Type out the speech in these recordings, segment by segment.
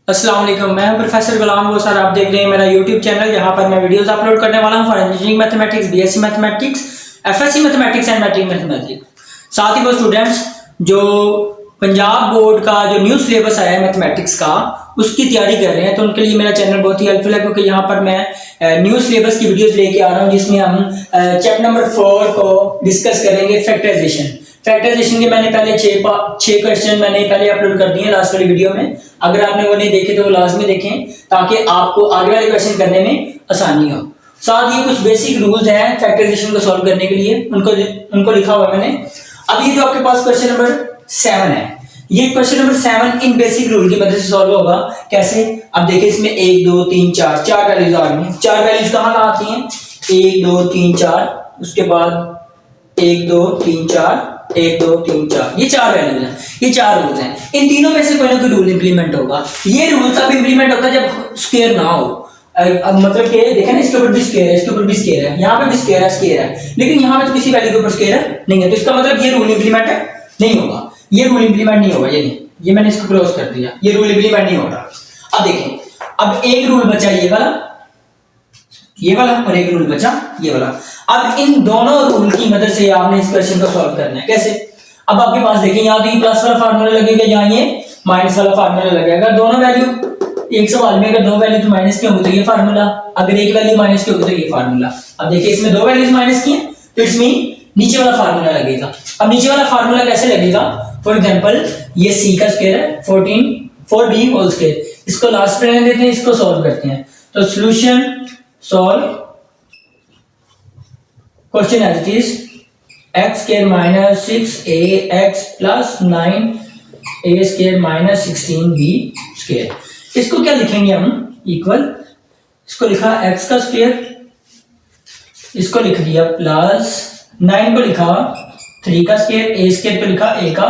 अस्सलाम वालेकुम। मैं हूं प्रोफेसर गुलाम गो सर। आप देख रहे हैं मेरा यूट्यूब चैनल जहां पर मैं वीडियोस अपलोड करने वाला हूं for engineering mathematics, BSc mathematics, FSc mathematics and matric mathematics. साथ ही वो स्टूडेंट्स जो पंजाब बोर्ड का जो न्यू सिलेबस आया है मैथमेटिक्स का उसकी तैयारी कर रहे हैं, तो उनके लिए मेरा चैनल बहुत ही हेल्पफुल है, क्योंकि यहाँ पर मैं न्यू सिलेबस की वीडियोस लेके आ रहा हूँ जिसमें हम चैप्टर नंबर 4 को डिस्कस करेंगे फैक्टराइजेशन। फैक्टराइजेशन के मैंने पहले छह क्वेश्चन मैंने पहले अपलोड कर दिए हैं लास्ट वाली वीडियो में। अगर आपने वो नहीं देखे तो वो लाजमी देखें ताकि आपको आगे वाले क्वेश्चन करने में आसानी हो। साथ ही कुछ बेसिक रूल्स हैं फैक्टराइजेशन को सॉल्व करने के लिए, उनको लिखा हुआ है मैंने। अब ये जो आपके पास क्वेश्चन नंबर 7 है, ये क्वेश्चन नंबर 7 इन बेसिक रूल की मदद से सॉल्व होगा। कैसे? अब देखिए इसमें 1 2 3 4 चार वैल्यूज आ रही हैं। चार वैल्यूज कहाँ आती हैं? 1 2 3 4, उसके बाद 1 2 3 4, 1 2 3 4, ये चार वैल्यूज हैं। ये चार रूल्स हैं, इन तीनों में से कोई ना कोई रूल इंप्लीमेंट होगा। ये रूल तब इंप्लीमेंट होता है जब स्क्वायर ना हो। अब मतलब कि देखें ना, इसके ऊपर भी स्क्वायर है, इसके ऊपर भी स्क्वायर है, यहाँ पे भी स्क्वायर है, लेकिन यहाँ पे तो किसी वैल्यू के ऊपर स्क्वायर नहीं है, तो इसका मतलब ये रूल इंप्लीमेंट नहीं होगा। ये रूल इंप्लीमेंट नहीं होगा, ये मैंने इसको क्रॉस कर दिया, ये रूल इंप्लीमेंट नहीं होगा। अब देखें, अब एक रूल बचा ये वाला और एक रूल बचा ये वाला। अब इन दोनों रूल की मदद से आपने इस क्वेश्चन को सॉल्व करना है। कैसे? अब आपके पास देखिए, यहाँ तो ये प्लस वाला फार्मूला लगेगा, यहाँ ये माइनस वाला फार्मूला लगेगा। दोनों वैल्यू एक सवाल में अगर दो वैल्यू तो माइनस की होगी तो ये फार्मूला, अगर एक वैल्यू माइनस की होगी तो ये फार्मूला। अब देखिए इसमें दो वैल्यूज माइनस की हैं, तो इसमें नीचे वाला फार्मूला लगेगा। अब नीचे वाला फार्मूला कैसे लगेगा? फॉर एग्जांपल ये c का स्क्वायर है 4b होल स्क्वायर, इसको लास्ट में रहने देते हैं, इसको सॉल्व करते हैं। तो solution solve question as it is x square minus 6ax plus 9a square minus 16b square. इसको क्या लिखेंगे हम? इक्वल, इसको लिखा x का स्क्वायर, इसको लिख दिया प्लस 9 को लिखा 3 का स्क्वायर, a स्क्वायर को लिखा a का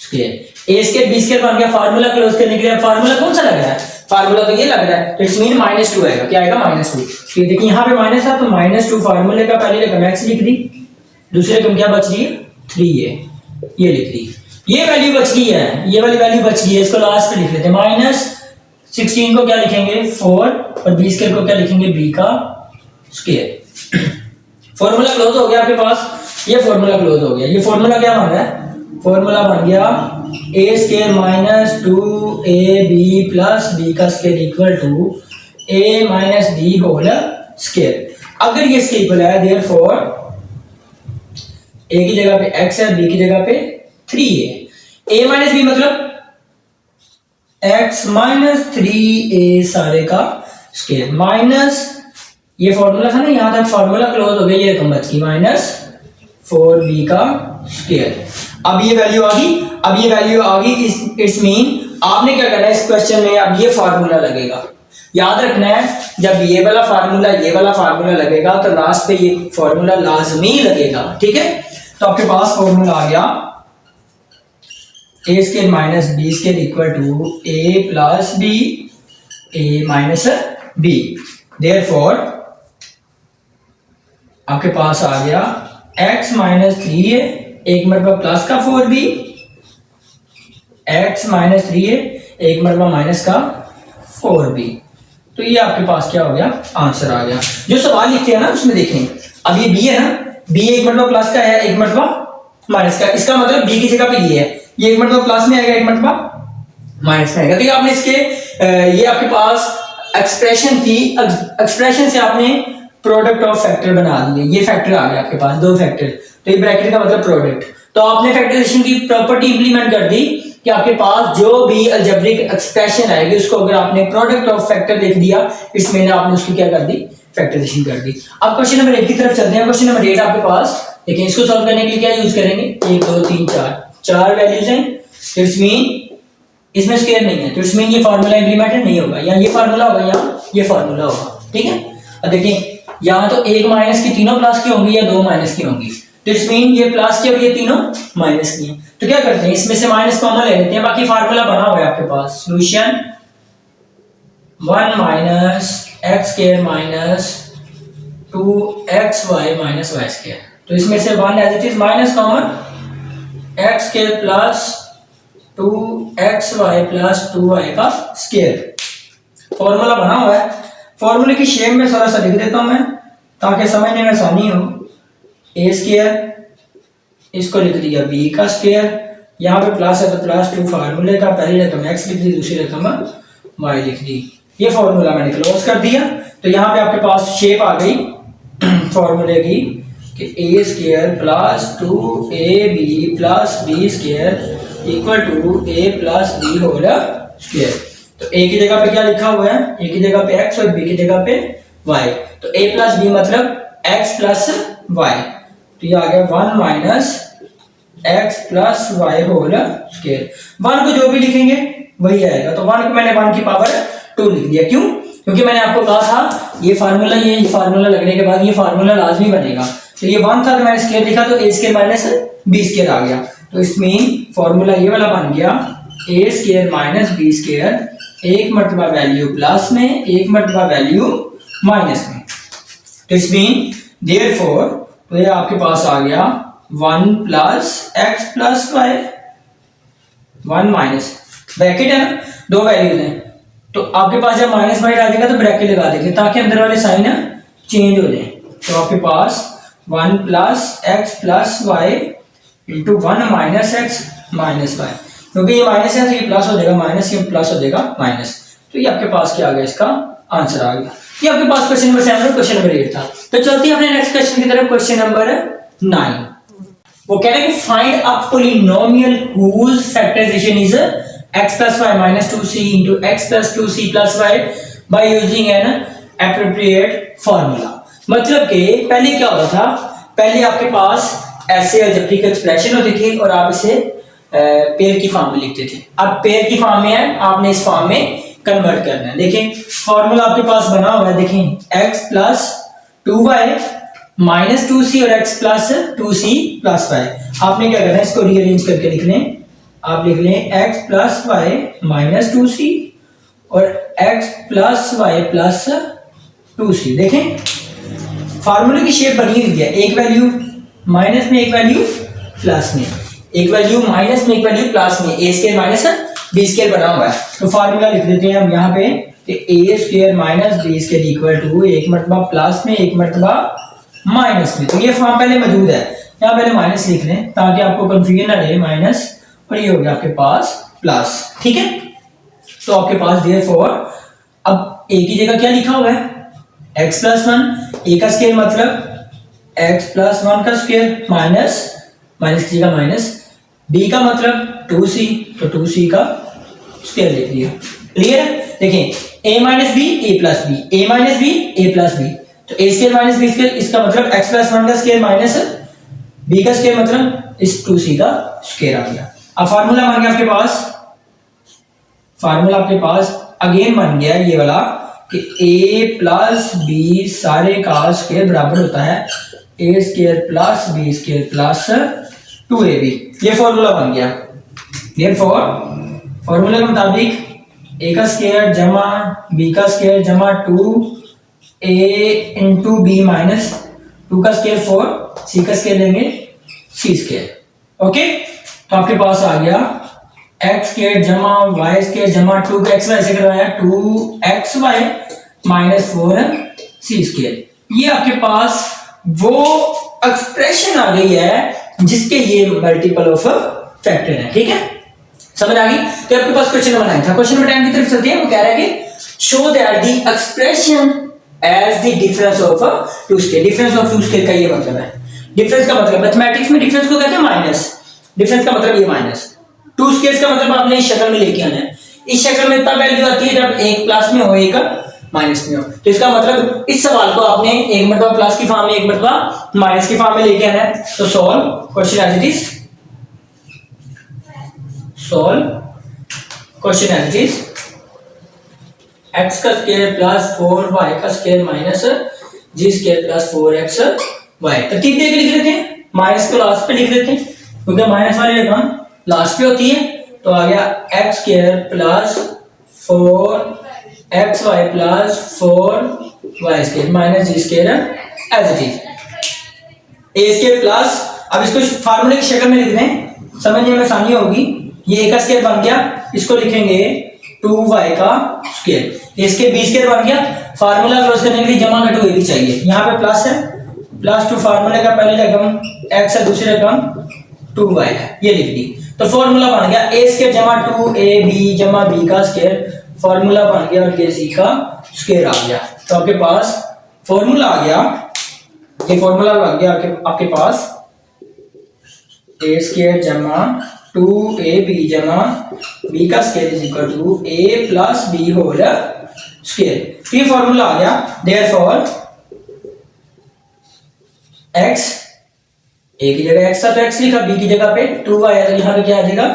square. a square b square बन गया। फार्मूला क्लोज करने के लिए फार्मूला कौन सा लग रहा है? फार्मूला तो ये लग रहा है, तो इट्स मीन -2 आएगा। क्या आएगा? -2। तो देखिए यहाँ पे माइनस है, तो -2 फार्मूले का पहले रकम x लिख दी, दूसरे रकम क्या बच रही है? 3a, ये लिख दी। ये वैल्यू बच गई है, ये वाली वैल्यू बच गई है, इसको लास्ट पे लिख लेते हैं। -16 को क्या लिखेंगे? 4, और b स्क्वायर को क्या लिखेंगे? b का स्क्वायर। फॉर्मूला क्लोज हो गया आपके पास, ये फॉर्मूला क्लोज हो गया। ये फॉर्मूला क्या बन रहा है? फॉर्मूला बन गया a square minus 2ab plus b का square equal to a minus b whole square. अगर ये इसके इक्वल है, देयरफॉर a की जगह पे x है, b की जगह पे 3 है। a माइनस b मतलब x माइनस 3a सारे का स्क्वायर माइनस ये फॉर्मूला था ना, यहां तक फॉर्मूला क्लोज हो गया, ये रकम बच गई -4b का स्क्वायर। अब ये वैल्यू आ गई, अब ये वैल्यू आ गई, इट्स मीन आपने क्या करना है इस क्वेश्चन में? अब ये फार्मूला लगेगा, याद रखना है, जब ये वाला फार्मूला लगेगा तो लास्ट पे ये फार्मूला लाजमी लगेगा। ठीक है, तो आपके पास फार्मूला आ गया a square minus b square equal to a plus b, a minus b। Therefore आपके पास आ गया x माइनस 3 है, एक मरतबा प्लस का 4b, x माइनस 3 है, एक मरतबा माइनस का 4b। तो ये आपके पास क्या हो गया? आंसर आ गया। जो सवाल लिखते हैं ना उसमें देखें, अब ये b है ना, b एक मरतबा प्लस का है, एक मरतबा माइनस का, इसका मतलब b की जगह पे ये है, ये एक मरतबा प्लस में आएगा, एक मरतबा माइनस में आएगा। तो ये आपने इसके ये आपके पास एक्सप्रेशन थी, एक्सप्रेशन से आपने प्रोडक्ट ऑफ फैक्टर बना दिए। ये फैक्टर आ गया आपके पास, दो फैक्टर, तो ये ब्रैकेट का मतलब प्रोडक्ट। तो आपने फैक्टराइजेशन की प्रॉपर्टी इंप्लीमेंट कर दी कि आपके पास जो भी अलजेब्रिक एक्सप्रेशन आएगी उसको अगर आपने प्रोडक्ट ऑफ फैक्टर लिख दिया, इसमें आपने उसकी क्या कर दी? फैक्टराइजेशन कर दी। अब क्वेश्चन नंबर 8 की तरफ चलते हैं। क्वेश्चन नंबर 8 आपके पास देखिए, इसको सॉल्व करने के लिए क्या यूज करेंगे? 1 2 3 4 चार वैल्यूज हैं, इट्स मीन इसमें स्क्वायर नहीं है, तो इट्स मीन ये फार्मूला इंप्लीमेंटेड नहीं होगा, या ये फार्मूला होगा या ये फार्मूला होगा। ठीक है, अब देखिए यहाँ तो एक माइनस की तीनों प्लस की होंगी या दो माइनस की होंगी, तो इट्स मीन ये प्लस की और ये तीनों माइनस की हैं। तो क्या करते हैं, इसमें से माइनस कॉमन ले लेते हैं, बाकी फार्मूला बना हुआ है आपके पास। Solution 1 minus x square minus 2xy minus y square. तो इसमें से 1 as it is minus common, x square plus 2xy plus 2y का स्क्वायर। फॉर्मूला बना हुआ है, फॉर्मूले की शेप में थोड़ा सा लिख देता हूं मैं ताकि समझने में आसानी हो। ए स्क्वायर, इसको लिख दिया बी का स्क्वायर, यहाँ पे प्लस है तो प्लस 2 फार्मूले का, पहली रकम x लिख दी, दूसरी रकम y लिख दी। ये फॉर्मूला मैंने क्लोज कर दिया। तो यहाँ पे आपके पास शेप आ गई फॉर्मूले की कि A square plus 2ab plus B square equal to a plus B whole square. तो a की जगह पे क्या लिखा हुआ है, a की जगह पे x और b की जगह पे y। तो a प्लस b मतलब x प्लस y। तो ये आ गया 1 minus x plus Y whole square. 1 को जो भी लिखेंगे वही आएगा। तो 1 को मैंने 1 की पावर 2 लिख दिया। क्यों? क्योंकि मैंने आपको कहा था ये फार्मूला लगने के बाद ये फार्मूला लाजमी बनेगा। तो ये 1 था तो मैंने स्क्वायर लिखा तो a square minus b square आ गया। तो इसमें फार्मूला ये वाला बन गया a square minus b square, एक मर्तबा वैल्यू प्लस में, एक मर्तबा वैल्यू माइनस में। तो इसमें देयरफॉर तो ये आपके पास आ गया 1 plus X plus Y, 1 minus bracket है ना, दो वैल्यूज हैं तो आपके पास जब माइनस वाई डालेगा तो ब्रैकेट लगा देंगे ताकि अंदर वाले साइन चेंज हो जाए। तो आपके पास 1 plus X plus Y into 1 minus X minus Y, क्योंकि ये माइनस है तो ये प्लस हो जाएगा माइनस, ये प्लस हो जाएगा माइनस। तो ये आपके पास क्या आ गया, इसका आंसर आ गया। ये आपके पास क्वेश्चन नंबर 7 और क्वेश्चन नंबर 8 था। तो चलते हैं अपने नेक्स्ट क्वेश्चन की तरफ, क्वेश्चन नंबर 9। वो कह रहे हैं कि find a polynomial whose factorization is x plus y minus 2c into x plus 2c plus y by using an appropriate formula। मतलब कि पहले क्या होता था, पहले आपके पास ऐसे अलजेब्रिक एक्सप्रेशन होती थी और आप इसे पेयर की फॉर्म में लिखते थे। अब पेयर की फॉर्म में है, आपने इस फॉर्म में कन्वर्ट करना है। देखें फॉर्मूला आपके पास बना हुआ है, देखें x plus 2y minus 2c और x plus 2c plus y। आपने क्या करना है, इसको रीअरेंज करके लिख लें। आप लिख लें x plus Y minus 2c और x plus Y plus 2c। देखें फार्मूले की शेप बनी हुई है, एक वैल्यू माइनस में, एक वैल्यू प्लस में, एक वैल्यू माइनस में, एक वैल्यू प्लस में, a square minus b square बना हुआ है। तो फार्मूला लिख देते हैं हम यहाँ पे कि a square minus b square equal to एक मरतबा प्लस में, एक मरतबा माइनस में। तो ये फॉर्म पहले मौजूद है, यहाँ पहले माइनस लिख लें ताकि आपको कंफ्यूजन ना रहे, माइनस और ये हो गया आपके पास प्लस। ठीक है, तो आपके पास देयरफॉर अब a की जगह क्या लिखा हुआ है, x प्लस 1, a का स्क्वायर मतलब x प्लस 1 का स्क्वायर माइनस माइनस की जगह माइनस, b का मतलब 2c तो 2c का स्क्वायर लिख दिया। क्लियर है? देखें a minus B a plus B, a minus B a plus B, तो a square minus b square, इसका मतलब x प्लस 1 का स्क्वायर माइनस b का स्क्वायर मतलब इस 2c का स्क्वायर आ गया। अब फार्मूला बन गया आपके पास, फार्मूला आपके पास अगेन बन गया ये वाला कि a प्लस बी सारे का स्क्वायर बराबर होता है a square plus B square plus 2ab। ये फार्मूला बन गया। देयरफॉर फार्मूले के मुताबिक a का स्क्वायर जमा b का स्क्वायर जमा 2a इंटू बी माइनस 2 का स्क्वायर 4, c का स्क्वायर लेंगे c स्क्वायर। ओके, तो आपके पास आ गया x स्क्वायर जमा y स्क्वायर जमा 2x y से करवाया 2xy माइनस 4c स्क्वायर। ये आपके पास वो एक्सप्रेशन आ गई है जिसके ये मल्टीपल ऑफ फैक्टर है। ठीक है, समझ आ गई? तो आपके पास क्वेश्चन नंबर 9 था। क्वेश्चन नंबर 10 की तरफ चलते हैं। वो कह रहा है कि show that the expression as the difference of two square. Difference of two square का ये मतलब है, डिफरेंस का मतलब मैथमेटिक्स में डिफरेंस को कहते हैं माइनस, डिफरेंस का मतलब ये माइनस, टू स्क्वायर का मतलब आपने इस शक्ल में लेके आना है। इस शक्ल में तब वैल्यू आती है जब एक प्लस में हो एक माइनस में हो। तो इसका मतलब इस सवाल को आपने एक मरतबा प्लस की फॉर्म में, एक मरतबा माइनस की फॉर्म में लेके आना है। तो solve question as it is, solve question as it is. x का स्क्वायर प्लस 4y का square minus g square plus 4xy। तरतीब देके लिख लेते हैं, माइनस को लास्ट पे लिख देते हैं क्योंकि माइनस वाली रकम लास्ट पे होती है। तो आ गया x square plus 4xy plus 4y square minus g square as it is, a square plus, अब इसको फार्मूले की शक्ल में लिख दें, समझने में आसानी होगी। ये ए का स्क्वायर बन गया, इसको लिखेंगे 2y का स्क्वायर। इसके b स्क्वायर बन गया। फार्मूला क्लोज करने के लिए जमा का 2 ए भी चाहिए। यहाँ पे प्लस है, प्लस 2 फार्मूले का पहले रकम x है, दूसरी रकम 2y है, ये लिख दी। तो फॉर्मूला बन गया a स्क्वायर जमा 2ab जमा b का स्क्वायर, फॉर्मूला बन गया और ये c का स्क्वायर आ गया। तो आपके पास फॉर्मूला आ गया, ये फॉर्मूला बन गया आपके पास a स्क्वायर जमा 2ab जमा b का square is equal to a plus b whole square. ये फॉर्मूला आ गया। देयरफॉर x, a की जगह x था तो x लिखा, b की जगह पे 2y है तो यहाँ पे क्या आ जाएगा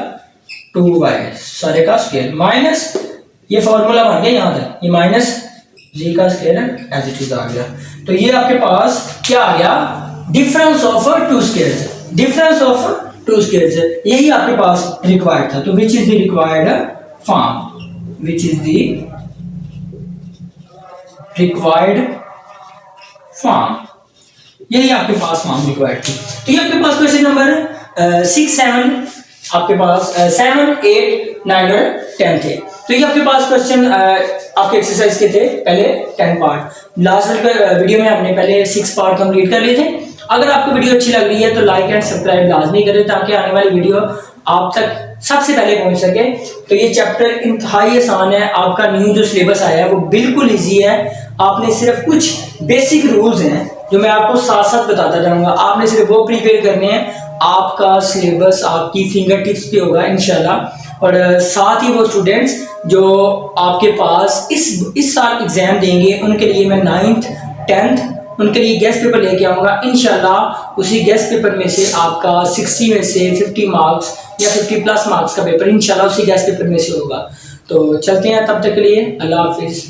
2y सारे का स्क्वायर, माइनस ये फॉर्मूला बन गया यहाँ तक, ये माइनस g का स्क्वायर एज इट इज आ गया। तो ये आपके पास क्या आ गया, difference of to squares, difference of to squares, यही आपके पास रिक्वायर्ड था। तो which is the required form, which is the required form, यही आपके पास फॉर्म रिक्वायर्ड थी। तो ये आपके पास क्वेश्चन नंबर 6, 7 आपके पास 7, 8, 9 और 10 थे। तो ये आपके पास क्वेश्चन आपके एक्सरसाइज के थे पहले 10 पार्ट। लास्ट वीडियो में हमने पहले 6 पार्ट कंप्लीट कर लिए थे। अगर आपको वीडियो अच्छी लग रही है तो लाइक एंड सब्सक्राइब लाजमी करें ताकि आने वाली वीडियो आप तक सबसे पहले पहुंच सके। तो ये चैप्टर इंतहाई आसान है, आपका न्यू जो सिलेबस आया है वो बिल्कुल ईजी है। आपने सिर्फ कुछ बेसिक रूल्स हैं जो मैं आपको साथ साथ बताता जाऊंगा, आपने सिर्फ वो प्रिपेयर करने हैं, आपका सिलेबस आपकी फिंगर टिप्स पे होगा इंशाल्लाह। और साथ ही वो स्टूडेंट्स जो आपके पास इस साल एग्जाम देंगे उनके लिए मैं 9th 10th उनके लिए गेस्ट पेपर लेके आऊँगा इंशाल्लाह। उसी गेस्ट पेपर में से आपका 60 में से 50 मार्क्स या 50 प्लस मार्क्स का पेपर इंशाल्लाह उसी गेस्ट पेपर में से होगा। तो चलते हैं, तब तक के लिए अल्लाह हाफिज़।